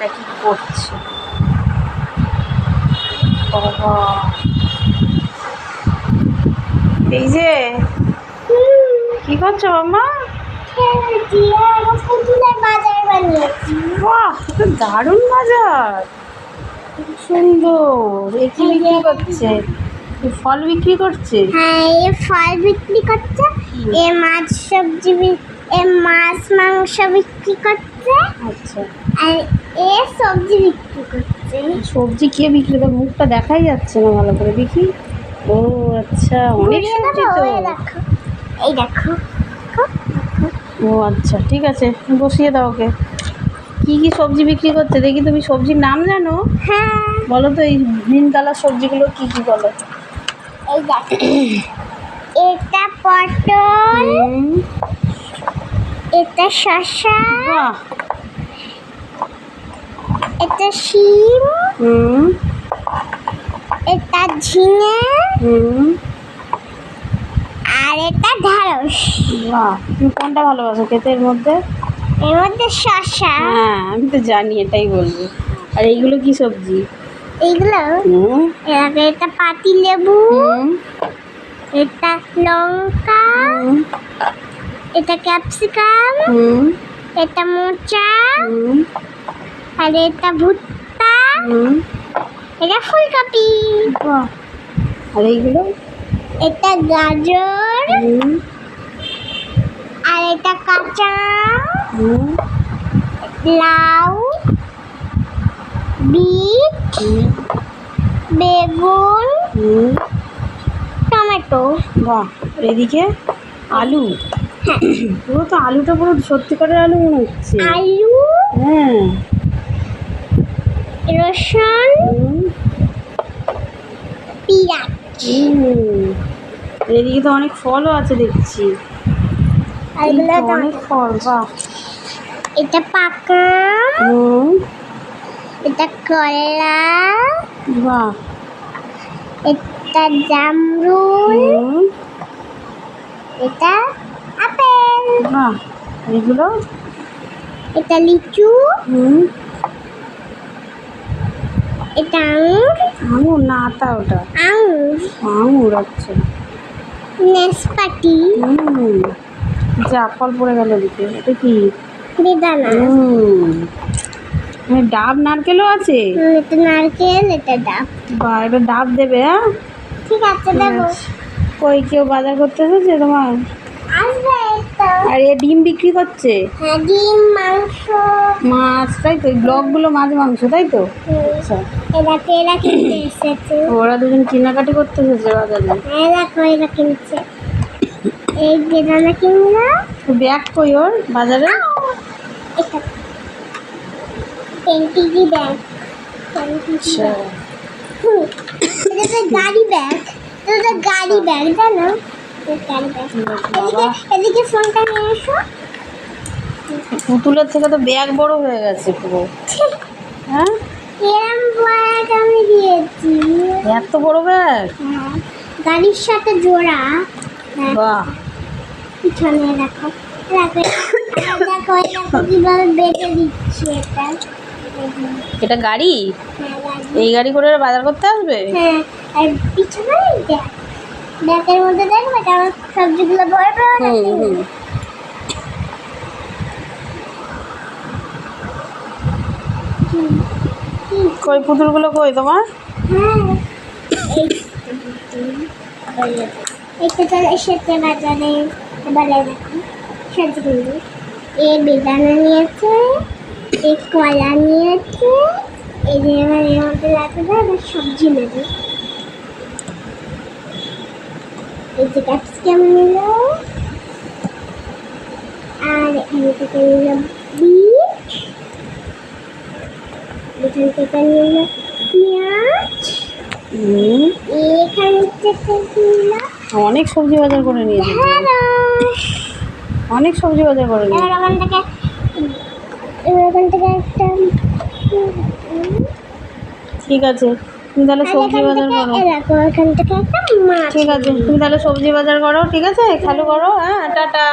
এটা কি করছে বাবা? এই যে কি করছো মাম্মা? বাহ, এটা দারুণ বাজার, খুব সুন্দর। এ কি বিক্রি করছে? ফল বিক্রি করছে? হ্যাঁ, এ ফল বিক্রি করছে, এ মাছ সবজি এ মাছ মাংস বিক্রি করছে, আচ্ছা, আর এ সবজি বিক্রি করছে। সবজি কে বিক্রি করে? মুখটা দেখাই যাচ্ছে না ভালো করে, দেখি। ও আচ্ছা, অনেক সবজি তো। এই দেখো, এই দেখো। ও আচ্ছা, ঠিক আছে, বসিয়ে দাও ওকে। কি কি সবজি বিক্রি করছে দেখি? তুমি সবজির নাম জানো? হ্যাঁ, বলো তো, এই গ্রিন কালার সবজিগুলো কি কি বলো? এই দেখো, এটা পটল, এটা শসা, বাহ, এটা শিম, হুম এটা ঝিঙে, হুম, আর এটা ঢেঁড়স। বাহ, তুমি কোনটা ভালোবাসো খেতে এর মধ্যে? এর মধ্যে শসা। হ্যাঁ, আমি তো জানি, এটাই বলবো। আর এইগুলো কি সবজি? এইগুলো হুম এটা পাতি লেবু, হুম এটা লঙ্কা, হুম এটা ক্যাপসিকাম, হুম এটা মোচা, হুম আর এটা ভুট্টা, হুম, এটা ফুলকপি, বাহ। আর এইগুলো? এটা গাজর, হুম আর এটা কাঁচা হুম লাউ, বিট, হুম বেগুন, হুম, টমেটো। বাহ। আর এদিকে আলু। পুরো তো আলুটা পুরো সত্যিকারের আলু মনে হচ্ছে। আলু, হ্যাঁ। রসুন, হুম পেঁয়াজ। হুম। আর এদিকে তো অনেক ফলও আছে দেখছি। আর এই এগুলো তো অনেক ফল, বাহ। এটা পাকা, হুম, এটা কলা, বাহ। এটা জামরুল, হুম, এটা আপেল, বাহ। আর এগুলো? এটা লিচু, হুম, এটা আঙুর, আঙুর না, আতা ওটা? আঙুর, আঙুর, আচ্ছা। নাশপাতি, হুম, যা ফল পড়ে গেল দিকে, এটা কি? বেদানা, মানে ডাব নারকেলও আছে? এটা নারকেল, এটা ডাব। বা, এটা ডাব দেবে? হ্যাঁ, ঠিক আছে, দেবো। কই কেউ বাজার করতে এসেছে তোমার? আসবে তো। আর এ ডিম বিক্রি করছে? হ্যাঁ, ডিম, মাংস, মাছ, তাই তো? এই ব্লকগুলো মাছ মাংস, তাই তো? আচ্ছা, এরা কিনতে এসেছে। ওরা দুজন কেনাকাটি করতে এসেছে বাজারে। হ্যাঁ, দেখো, এরা কিনছে। এই বেদানা কিনলো। ব্যাগ কই ওর বাজারে? এটা পেন্টিজি ব্যাগ। আচ্ছা, এটা তো গাড়ি ব্যাগ, এটা তো গাড়ি ব্যাগ, জানো? গাড়ি ব্যাগ। বাবা, এদিকে ফোনটা নিয়ে এসো। পুতুলের থেকে তো ব্যাগ বড় হয়ে গেছে পুরো। হ্যাঁ, এরম ব্যাগ আমি দিয়েছি। এত বড় ব্যাগ? হ্যাঁ, গাড়ির সাথে জোড়া। হ্যাঁ, বাহ, পিছনে দেখো, দেখো, দেখো, দেখো কিভাবে বেঁধে দিচ্ছি এটা। এটা গাড়ি? হ্যাঁ, গাড়ি। এই গাড়ি করে ওরা বাজার করতে আসবে? হ্যাঁ, আর পিছনে দেখ, ব্যাগের মধ্যে দেখবে কেমন সবজিগুলো বড় বড় হুম আছে। হুম। কই পুতুলগুলো কই তোমার? হ্যাঁ, এই তো চলে এসেছে বাজারে। এবারে দেখো সবজিগুলো। এ বেদানা নিয়েছে, এ কলা নিয়েছে, এই যে এবার এর মধ্যে লাগবে এবার সবজি নেবে। এই যে ক্যাপসিকাম নিল, আর এখান থেকে নিল বিট, এখান থেকে নিল পেঁয়াজ, হুম, এখান থেকে নিল অনেক সবজি বাজার করে নিয়েছে তো। ঢেঁড়স। অনেক সবজি বাজার করে এবার নিয়েছে। ওখান থেকে একটা ঠিক আছে, তুমি তাহলে সবজি বাজার করো। এরকম এখান থেকে একটা মাছ। ঠিক আছে, তুমি তাহলে সবজি বাজার করো, ঠিক আছে? খেয়াল করো, হ্যাঁ, টাটা।